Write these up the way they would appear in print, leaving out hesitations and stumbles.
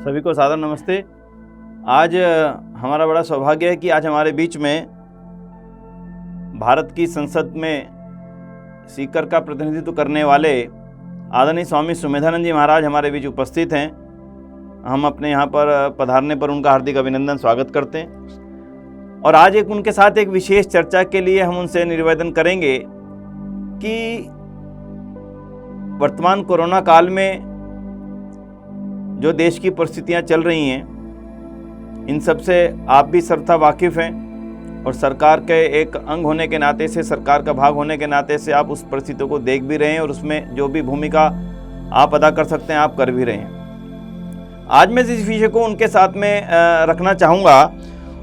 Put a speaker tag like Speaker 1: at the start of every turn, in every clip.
Speaker 1: सभी को सादर नमस्ते। आज हमारा बड़ा सौभाग्य है कि आज हमारे बीच में भारत की संसद में सीकर का प्रतिनिधित्व करने वाले आदरणीय स्वामी सुमेधानंद जी महाराज हमारे बीच उपस्थित हैं। हम अपने यहाँ पर पधारने पर उनका हार्दिक अभिनंदन स्वागत करते हैं और आज उनके साथ एक विशेष चर्चा के लिए हम उनसे निवेदन करेंगे कि वर्तमान कोरोना काल में जो देश की परिस्थितियां चल रही हैं, इन सब से आप भी सर्वथा वाकिफ़ हैं और सरकार के एक अंग होने के नाते से, सरकार का भाग होने के नाते से आप उस परिस्थितियों को देख भी रहे हैं और उसमें जो भी भूमिका आप अदा कर सकते हैं आप कर भी रहे हैं। आज मैं जिस विषय को उनके साथ में रखना चाहूँगा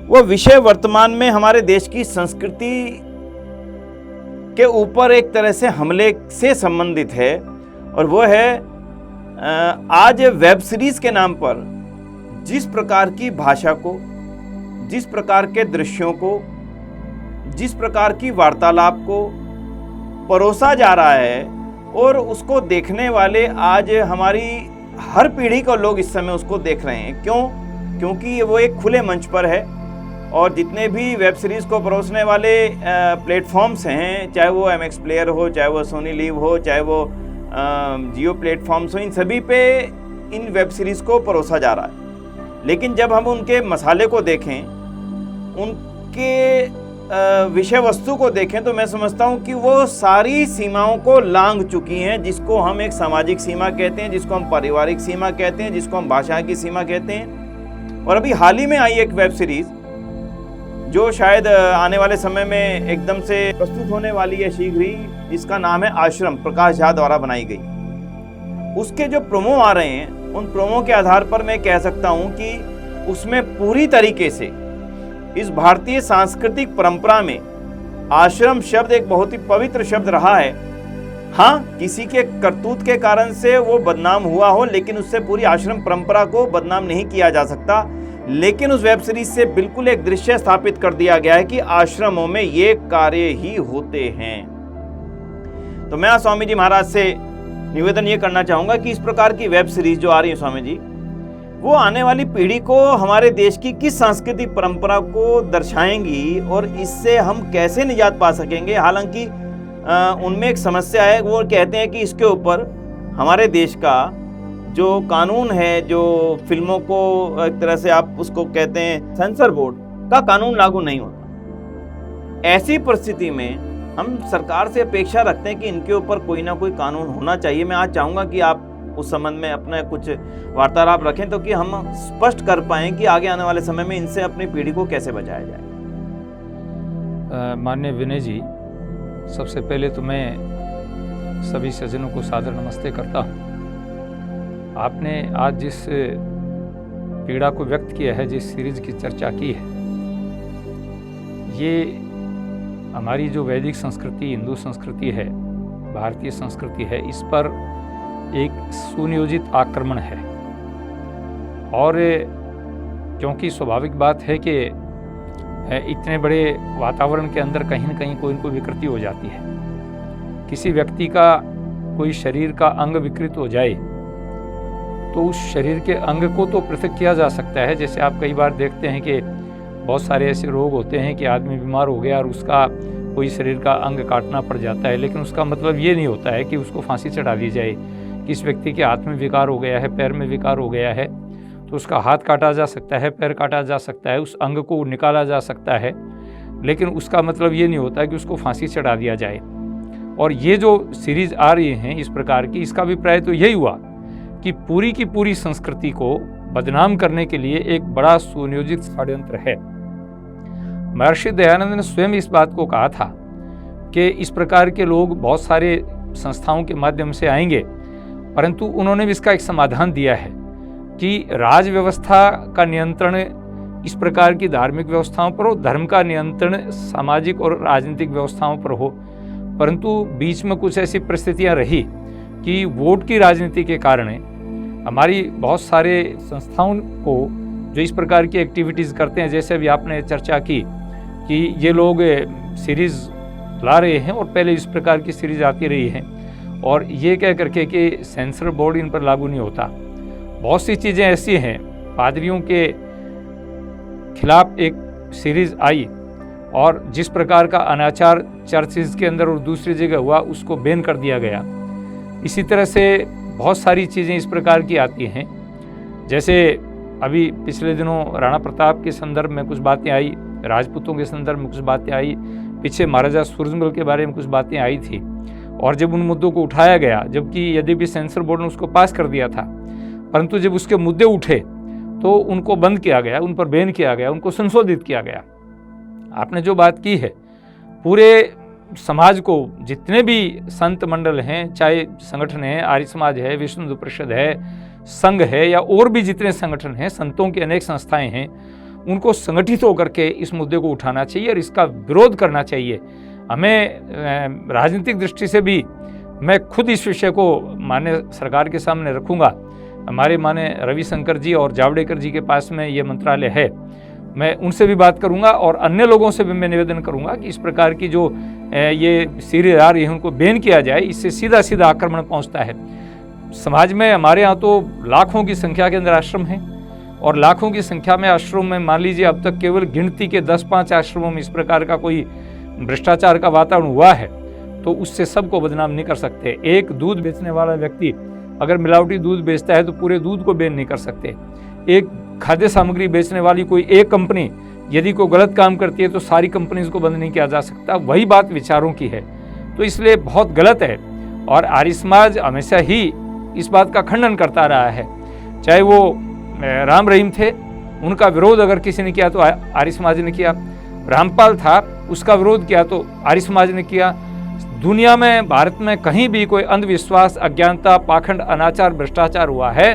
Speaker 1: वो विषय वर्तमान में हमारे देश की संस्कृति के ऊपर एक तरह से हमले से संबंधित है और वो है आज वेब सीरीज के नाम पर जिस प्रकार की भाषा को, जिस प्रकार के दृश्यों को, जिस प्रकार की वार्तालाप को परोसा जा रहा है और उसको देखने वाले आज हमारी हर पीढ़ी को लोग इस समय उसको देख रहे हैं। क्यों? क्योंकि वो एक खुले मंच पर है और जितने भी वेब सीरीज़ को परोसने वाले प्लेटफॉर्म्स हैं, चाहे वो MX प्लेयर हो, चाहे वो सोनी लिव हो, चाहे वो जियो प्लेटफॉर्म्स हो, इन सभी पे इन वेब सीरीज़ को परोसा जा रहा है। लेकिन जब हम उनके मसाले को देखें, उनके विषय वस्तु को देखें, तो मैं समझता हूँ कि वो सारी सीमाओं को लांघ चुकी हैं, जिसको हम एक सामाजिक सीमा कहते हैं, जिसको हम पारिवारिक सीमा कहते हैं, जिसको हम भाषा की सीमा कहते हैं। और अभी हाल ही में आई एक वेब सीरीज़ जो शायद आने वाले समय में एकदम से प्रस्तुत होने वाली है शीघ्र ही, जिसका नाम है आश्रम, प्रकाश झा द्वारा बनाई गई। उसके जो प्रोमो आ रहे हैं, उन प्रोमो के आधार पर मैं कह सकता हूं कि उसमें पूरी तरीके से इस भारतीय सांस्कृतिक परंपरा में आश्रम शब्द एक बहुत ही पवित्र शब्द रहा है। हाँ, किसी के करतूत के कारण से वो बदनाम हुआ हो, लेकिन उससे पूरी आश्रम परंपरा को बदनाम नहीं किया जा सकता। लेकिन उस वेब सीरीज से बिल्कुल एक दृश्य स्थापित कर दिया गया है कि आश्रमों में ये कार्य ही होते हैं। तो मैं स्वामी जी महाराज से निवेदन ये करना चाहूंगा कि इस प्रकार की वेब सीरीज जो आ रही है स्वामी जी, वो आने वाली पीढ़ी को हमारे देश की किस सांस्कृतिक परंपरा को दर्शाएंगी और इससे हम कैसे निजात पा सकेंगे। हालांकि उनमें एक समस्या है, वो कहते हैं कि इसके ऊपर हमारे देश का जो कानून है, जो फिल्मों को एक तरह से आप उसको कहते हैं सेंसर बोर्ड का कानून लागू नहीं होता। ऐसी परिस्थिति में हम सरकार से अपेक्षा रखते हैं कि इनके ऊपर कोई ना कोई कानून होना चाहिए। मैं आज चाहूँगा कि आप उस संबंध में अपना कुछ वार्तालाप रखें तो कि हम स्पष्ट कर पाएं कि आगे आने वाले समय में इनसे अपनी पीढ़ी को कैसे बचाया जाए।
Speaker 2: माननीय विनय जी, सबसे पहले तो मैं सभी सज्जनों को सादर नमस्ते करता हूँ। आपने आज जिस पीड़ा को व्यक्त किया है, जिस सीरीज की चर्चा की है, ये हमारी जो वैदिक संस्कृति, हिंदू संस्कृति है, भारतीय संस्कृति है, इस पर एक सुनियोजित आक्रमण है। और क्योंकि स्वाभाविक बात है कि इतने बड़े वातावरण के अंदर कहीं न कहीं कोई न कोई विकृति हो जाती है। किसी व्यक्ति का कोई शरीर का अंग विकृत हो जाए तो उस शरीर के अंग को तो पृथक किया जा सकता है। जैसे आप कई बार देखते हैं कि बहुत सारे ऐसे रोग होते हैं कि आदमी बीमार हो गया और उसका कोई शरीर का अंग काटना पड़ जाता है, लेकिन उसका मतलब ये नहीं होता है कि उसको फांसी चढ़ा दी जाए। किस व्यक्ति के हाथ में विकार हो गया है, पैर में विकार हो गया है, तो उसका हाथ काटा जा सकता है, पैर काटा जा सकता है, उस अंग को निकाला जा सकता है, लेकिन उसका मतलब ये नहीं होता है कि उसको फांसी चढ़ा दिया जाए। और ये जो सीरीज़ आ रही हैं इस प्रकार की, इसका अभिप्राय तो यही हुआ कि पूरी की पूरी संस्कृति को बदनाम करने के लिए एक बड़ा सुनियोजित षड्यंत्र है। महर्षि दयानंद ने स्वयं इस बात को कहा था कि इस प्रकार के लोग बहुत सारे संस्थाओं के माध्यम से आएंगे, परंतु उन्होंने भी इसका एक समाधान दिया है कि राज व्यवस्था का नियंत्रण इस प्रकार की धार्मिक व्यवस्थाओं पर हो, धर्म का नियंत्रण सामाजिक और राजनीतिक व्यवस्थाओं पर हो। परंतु बीच में कुछ ऐसी परिस्थितियां रही कि वोट की राजनीति के कारण हमारी बहुत सारे संस्थाओं को जो इस प्रकार की एक्टिविटीज़ करते हैं, जैसे अभी आपने चर्चा की कि ये लोग सीरीज़ ला रहे हैं और पहले इस प्रकार की सीरीज़ आती रही है और ये कह करके कि सेंसर बोर्ड इन पर लागू नहीं होता। बहुत सी चीज़ें ऐसी हैं पादरियों के खिलाफ एक सीरीज आई और जिस प्रकार का अनाचार चर्चेज के अंदर और दूसरी जगह हुआ उसको बैन कर दिया गया। इसी तरह से बहुत सारी चीज़ें इस प्रकार की आती हैं। जैसे अभी पिछले दिनों राणा प्रताप के संदर्भ में कुछ बातें आई, राजपूतों के संदर्भ में कुछ बातें आई, पीछे महाराजा सूरजमल के बारे में कुछ बातें आई थी, और जब उन मुद्दों को उठाया गया, जबकि यद्यपि सेंसर बोर्ड ने उसको पास कर दिया था, परंतु जब उसके मुद्दे उठे तो उनको बंद किया गया, उन पर बैन किया गया, उनको संशोधित किया गया। आपने जो बात की है, पूरे समाज को जितने भी संत मंडल हैं, चाहे संगठन है, आर्य समाज है, विश्व हिंदू परिषद है, संघ है, या और भी जितने संगठन हैं, संतों की अनेक संस्थाएं हैं, उनको संगठित होकर के इस मुद्दे को उठाना चाहिए और इसका विरोध करना चाहिए। हमें राजनीतिक दृष्टि से भी मैं खुद इस विषय को माननीय सरकार के सामने रखूंगा। हमारे माननीय रविशंकर जी और जावड़ेकर जी के पास में ये मंत्रालय है, मैं उनसे भी बात करूंगा और अन्य लोगों से भी मैं निवेदन करूंगा कि इस प्रकार की जो ये सीरीज आ रही है उनको बैन किया जाए। इससे सीधा सीधा आक्रमण पहुंचता है समाज में। हमारे यहाँ तो लाखों की संख्या के अंदर आश्रम हैं और लाखों की संख्या में आश्रम में मान लीजिए अब तक केवल गिनती के 10-5 आश्रमों में इस प्रकार का कोई भ्रष्टाचार का वातावरण हुआ है, तो उससे सबको बदनाम नहीं कर सकते। एक दूध बेचने वाला व्यक्ति अगर मिलावटी दूध बेचता है तो पूरे दूध को बैन नहीं कर सकते। एक खाद्य सामग्री बेचने वाली कोई एक कंपनी यदि कोई गलत काम करती है तो सारी कंपनीज को बंद नहीं किया जा सकता। वही बात विचारों की है, तो इसलिए बहुत गलत है और आर्य समाज हमेशा ही इस बात का खंडन करता रहा है। चाहे वो राम रहीम थे, उनका विरोध अगर किसी ने किया तो आर्य समाज ने किया, रामपाल था उसका विरोध किया तो आर्य समाज ने किया। दुनिया में, भारत में कहीं भी कोई अंधविश्वास, अज्ञानता, पाखंड, अनाचार, भ्रष्टाचार हुआ है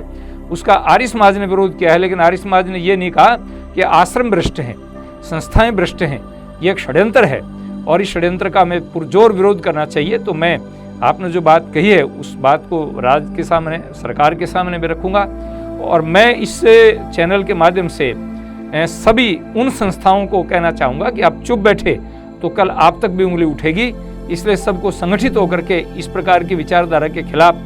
Speaker 2: उसका आर्य समाज ने विरोध किया है, लेकिन आर्य समाज ने ये नहीं कहा कि आश्रम भ्रष्ट हैं, संस्थाएं भ्रष्ट हैं, ये एक षड्यंत्र है और इस षड्यंत्र का हमें पुरजोर विरोध करना चाहिए। तो मैं आपने जो बात कही है उस बात को राज्य के सामने, सरकार के सामने भी रखूंगा और मैं इस चैनल के माध्यम से सभी उन संस्थाओं को कहना चाहूँगा कि आप चुप बैठे तो कल आप तक भी उंगली उठेगी। इसलिए सबको संगठित होकर के इस प्रकार की विचारधारा के खिलाफ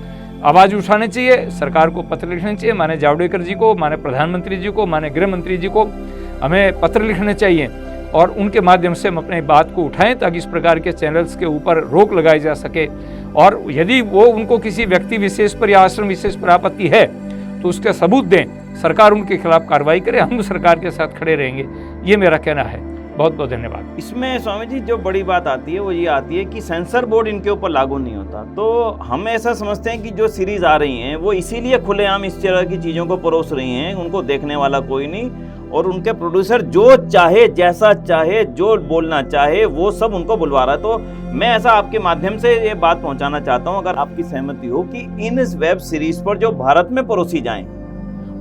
Speaker 2: आवाज़ उठानी चाहिए, सरकार को पत्र लिखने चाहिए, माननीय जावड़ेकर जी को, माननीय प्रधानमंत्री जी को, माननीय गृह मंत्री जी को हमें पत्र लिखने चाहिए और उनके माध्यम से हम अपने बात को उठाएं ताकि इस प्रकार के चैनल्स के ऊपर रोक लगाई जा सके। और यदि वो उनको किसी व्यक्ति विशेष पर या आश्रम विशेष पर आपत्ति है तो उसका सबूत दें, सरकार उनके खिलाफ कार्रवाई करे, हम सरकार के साथ खड़े रहेंगे। ये मेरा कहना है। बहुत बहुत धन्यवाद।
Speaker 1: इसमें स्वामी जी जो बड़ी बात आती है वो ये आती है कि सेंसर बोर्ड इनके ऊपर लागू नहीं होता। तो हम ऐसा समझते हैं कि जो सीरीज आ रही हैं वो इसीलिए खुलेआम इस तरह की चीज़ों को परोस रही हैं, उनको देखने वाला कोई नहीं और उनके प्रोड्यूसर जो चाहे, जैसा चाहे, जो बोलना चाहे वो सब उनको बुलवा रहा है। तो मैं ऐसा आपके माध्यम से ये बात पहुंचाना चाहता हूं, अगर आपकी सहमति हो, कि इन वेब सीरीज पर जो भारत में परोसी जाएं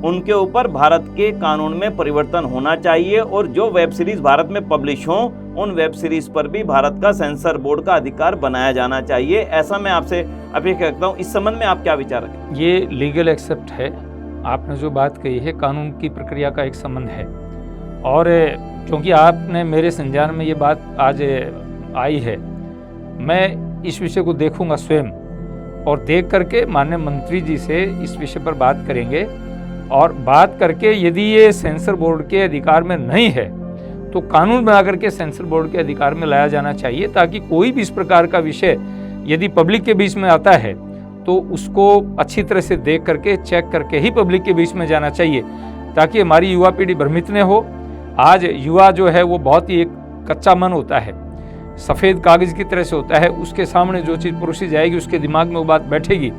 Speaker 1: उनके ऊपर भारत के कानून में परिवर्तन होना चाहिए और जो वेब सीरीज भारत में पब्लिश हों उन वेब सीरीज पर भी भारत का सेंसर बोर्ड का अधिकार बनाया जाना चाहिए। ऐसा मैं आपसे अपेक्षा रखता हूँ। इस संबंध में आप क्या विचार रखें?
Speaker 2: ये लीगल एक्सेप्ट है, आपने जो बात कही है कानून की प्रक्रिया का एक संबंध है और क्योंकि आपने मेरे संज्ञान में ये बात आज आई है, मैं इस विषय को देखूंगा स्वयं और देख करके माननीय मंत्री जी से इस विषय पर बात करेंगे और बात करके यदि ये सेंसर बोर्ड के अधिकार में नहीं है तो कानून बना करके सेंसर बोर्ड के अधिकार में लाया जाना चाहिए, ताकि कोई भी इस प्रकार का विषय यदि पब्लिक के बीच में आता है तो उसको अच्छी तरह से देख करके, चेक करके ही पब्लिक के बीच में जाना चाहिए, ताकि हमारी युवा पीढ़ी भ्रमित न हो। आज युवा जो है वो बहुत ही एक कच्चा मन होता है, सफ़ेद कागज़ की तरह से होता है, उसके सामने जो चीज़ परोसी जाएगी उसके दिमाग में वो बात बैठेगी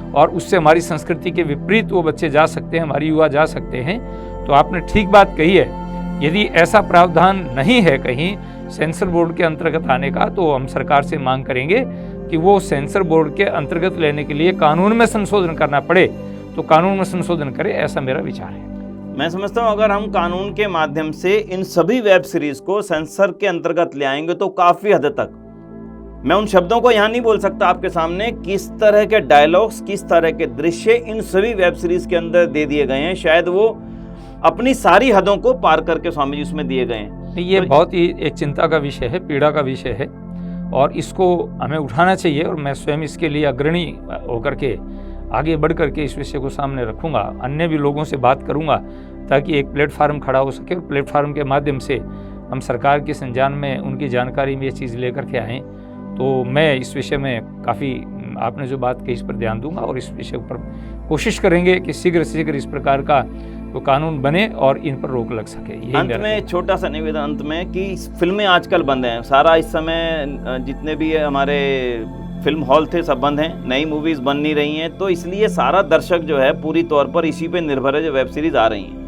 Speaker 2: और उससे हमारी संस्कृति के विपरीत वो बच्चे जा सकते हैं, हमारी युवा जा सकते हैं। तो आपने ठीक बात कही है, यदि ऐसा प्रावधान नहीं है कहीं सेंसर बोर्ड के अंतर्गत आने का तो हम सरकार से मांग करेंगे कि वो सेंसर बोर्ड के अंतर्गत लेने के लिए कानून में संशोधन करना पड़े तो कानून में संशोधन करे, ऐसा मेरा विचार है।
Speaker 1: मैं समझता हूँ अगर हम कानून के माध्यम से इन सभी वेब सीरीज को सेंसर के अंतर्गत ले आएंगे तो काफ़ी हद तक, मैं उन शब्दों को यहाँ नहीं बोल सकता आपके सामने, किस तरह के डायलॉग्स, किस तरह के दृश्य इन सभी वेब सीरीज के अंदर दे दिए गए हैं, शायद वो अपनी सारी हदों को पार करके स्वामी जी उसमें दिए गए हैं।
Speaker 2: ये बहुत ही एक चिंता का विषय है, पीड़ा का विषय है और इसको हमें उठाना चाहिए और मैं स्वयं इसके लिए अग्रणी होकर के आगे बढ़ करके इस विषय को सामने रखूंगा, अन्य भी लोगों से बात करूंगा ताकि एक प्लेटफार्म खड़ा हो सके और प्लेटफार्म के माध्यम से हम सरकार के संज्ञान में उनकी जानकारी में ये चीज़ लेकर के आएँ। तो मैं इस विषय में काफ़ी आपने जो बात कही इस पर ध्यान दूंगा और इस विषय पर कोशिश करेंगे कि शीघ्र से शीघ्र इस प्रकार का तो कानून बने और इन पर रोक लग सके।
Speaker 1: अंत में छोटा सा निवेदन अंत में कि फिल्में आजकल बंद हैं, सारा इस समय जितने भी हमारे फिल्म हॉल थे सब बंद हैं, नई मूवीज़ बन नहीं रही हैं, तो इसलिए सारा दर्शक जो है पूरी तौर पर इसी पे निर्भर है जो वेब सीरीज़ आ रही हैं।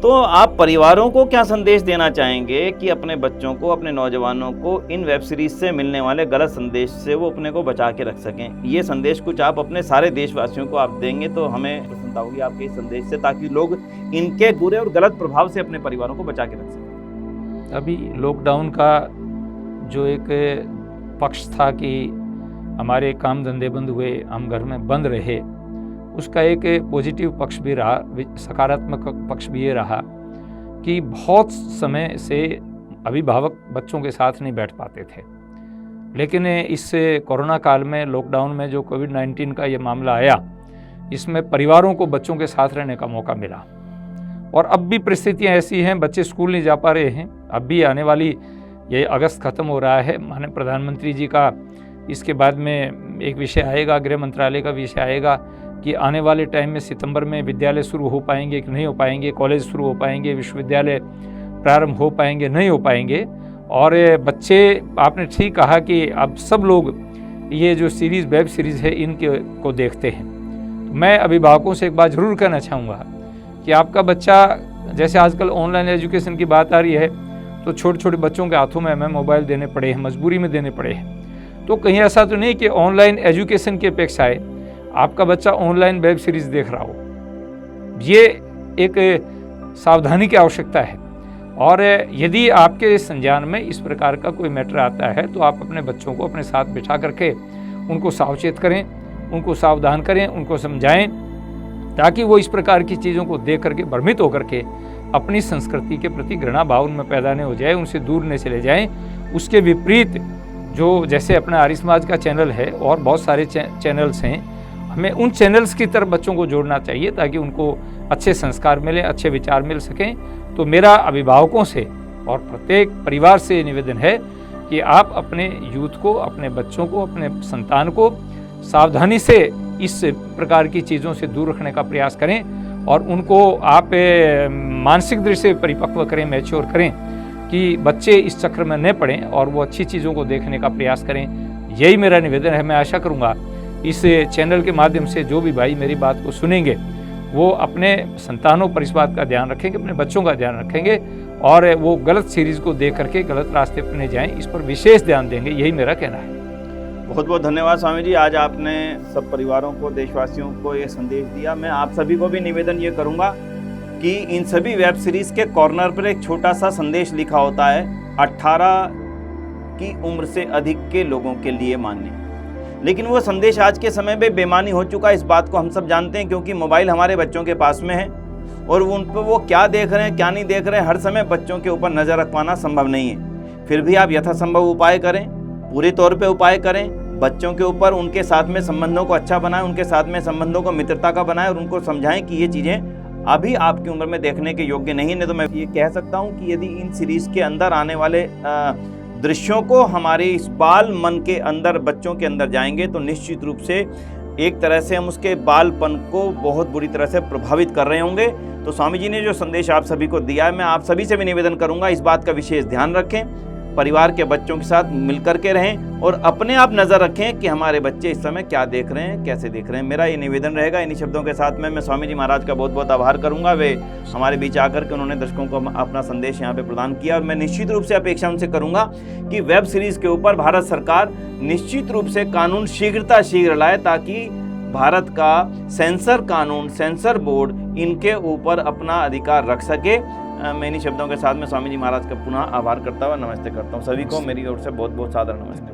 Speaker 1: तो आप परिवारों को क्या संदेश देना चाहेंगे कि अपने बच्चों को, अपने नौजवानों को इन वेब सीरीज़ से मिलने वाले गलत संदेश से वो अपने को बचा के रख सकें? ये संदेश कुछ आप अपने सारे देशवासियों को आप देंगे तो हमें प्रसन्नता होगी आपके इस संदेश से, ताकि लोग इनके बुरे और गलत प्रभाव से अपने परिवारों को बचा के रख सकें।
Speaker 2: अभी लॉकडाउन का जो एक पक्ष था कि हमारे काम धंधे बंद हुए, हम घर में बंद रहे, उसका एक पॉजिटिव पक्ष भी रहा, सकारात्मक पक्ष भी ये रहा कि बहुत समय से अभिभावक बच्चों के साथ नहीं बैठ पाते थे। लेकिन इस कोरोना काल में, लॉकडाउन में जो कोविड-19 का ये मामला आया, इसमें परिवारों को बच्चों के साथ रहने का मौका मिला। और अब भी परिस्थितियां ऐसी हैं, बच्चे स्कूल नहीं जा पा रहे हैं। अब भी आने वाली ये अगस्त ख़त्म हो रहा है, माननीय प्रधानमंत्री जी का इसके बाद में एक विषय आएगा, गृह मंत्रालय का विषय आएगा कि आने वाले टाइम में सितंबर में विद्यालय शुरू हो पाएंगे कि नहीं हो पाएंगे, कॉलेज शुरू हो पाएंगे, विश्वविद्यालय प्रारंभ हो पाएंगे नहीं हो पाएंगे। और बच्चे, आपने ठीक कहा कि अब सब लोग ये जो सीरीज़, वेब सीरीज़ है, इनके को देखते हैं। तो मैं अभिभावकों से एक बात ज़रूर कहना चाहूँगा कि आपका बच्चा, जैसे आजकल ऑनलाइन एजुकेशन की बात आ रही है, तो छोटे छोटे बच्चों के हाथों में हमें मोबाइल देने पड़े हैं, मजबूरी में देने पड़े हैं। तो कहीं ऐसा तो नहीं कि ऑनलाइन एजुकेशन की अपेक्षाएँ आपका बच्चा ऑनलाइन वेब सीरीज़ देख रहा हो। ये एक सावधानी की आवश्यकता है। और यदि आपके संज्ञान में इस प्रकार का कोई मैटर आता है तो आप अपने बच्चों को अपने साथ बिठा करके उनको सावचेत करें, उनको सावधान करें, उनको समझाएं, ताकि वो इस प्रकार की चीज़ों को देख करके भ्रमित होकर के अपनी संस्कृति के प्रति घृणा भाव उनमें पैदा नहीं हो जाए, उनसे दूर नहीं चले जाएं। उसके विपरीत जो, जैसे अपना आर्य समाज का चैनल है और बहुत सारे चैनल्स हैं, हमें उन चैनल्स की तरफ बच्चों को जोड़ना चाहिए ताकि उनको अच्छे संस्कार मिलें, अच्छे विचार मिल सकें। तो मेरा अभिभावकों से और प्रत्येक परिवार से निवेदन है कि आप अपने यूथ को, अपने बच्चों को, अपने संतान को सावधानी से इस प्रकार की चीज़ों से दूर रखने का प्रयास करें और उनको आप मानसिक दृष्टि से परिपक्व करें, मैच्योर करें कि बच्चे इस चक्र में न पड़ें और वो अच्छी चीज़ों को देखने का प्रयास करें। यही मेरा निवेदन है। मैं आशा करूँगा इस चैनल के माध्यम से जो भी भाई मेरी बात को सुनेंगे वो अपने संतानों पर इस बात का ध्यान रखेंगे, अपने बच्चों का ध्यान रखेंगे और वो गलत सीरीज़ को देख करके गलत रास्ते पर नहीं जाएं, इस पर विशेष ध्यान देंगे। यही मेरा कहना है।
Speaker 1: बहुत बहुत धन्यवाद स्वामी जी, आज आपने सब परिवारों को, देशवासियों को ये संदेश दिया। मैं आप सभी को भी निवेदन ये करूँगा कि इन सभी वेब सीरीज़ के कॉर्नर पर एक छोटा सा संदेश लिखा होता है, 18 की उम्र से अधिक के लोगों के लिए मान्य। लेकिन वो संदेश आज के समय में बेमानी हो चुका है, इस बात को हम सब जानते हैं, क्योंकि मोबाइल हमारे बच्चों के पास में है और उन पर वो क्या देख रहे हैं, क्या नहीं देख रहे हैं, हर समय बच्चों के ऊपर नज़र रख पाना संभव नहीं है। फिर भी आप यथासंभव उपाय करें, पूरे तौर पे उपाय करें, बच्चों के ऊपर उनके साथ में संबंधों को अच्छा बनाएं, उनके साथ में संबंधों को मित्रता का बनाएं और उनको समझाएं कि ये चीज़ें अभी आपकी उम्र में देखने के योग्य नहीं है। तो मैं ये कह सकता हूँ कि यदि इन सीरीज़ के अंदर आने वाले दृश्यों को हमारे इस बाल मन के अंदर, बच्चों के अंदर जाएंगे तो निश्चित रूप से एक तरह से हम उसके बालपन को बहुत बुरी तरह से प्रभावित कर रहे होंगे। तो स्वामी जी ने जो संदेश आप सभी को दिया है, मैं आप सभी से भी निवेदन करूंगा इस बात का विशेष ध्यान रखें, परिवार के बच्चों के साथ मिलकर के रहें और अपने आप नज़र रखें कि हमारे बच्चे इस समय क्या देख रहे हैं, कैसे देख रहे हैं। मेरा ये निवेदन रहेगा। इन्हीं शब्दों के साथ में मैं स्वामी जी महाराज का बहुत बहुत आभार करूंगा। वे हमारे बीच आकर के उन्होंने दर्शकों को अपना संदेश यहाँ पे प्रदान किया और मैं निश्चित रूप से अपेक्षा उनसे करूँगा कि वेब सीरीज़ के ऊपर भारत सरकार निश्चित रूप से कानून शीघ्र लाए, ताकि भारत का सेंसर कानून, सेंसर बोर्ड इनके ऊपर अपना अधिकार रख सके। मैं इन्हीं शब्दों के साथ में स्वामी जी महाराज का पुनः आभार करता हुआ नमस्ते करता हूँ। सभी को मेरी ओर से बहुत बहुत सादर नमस्ते।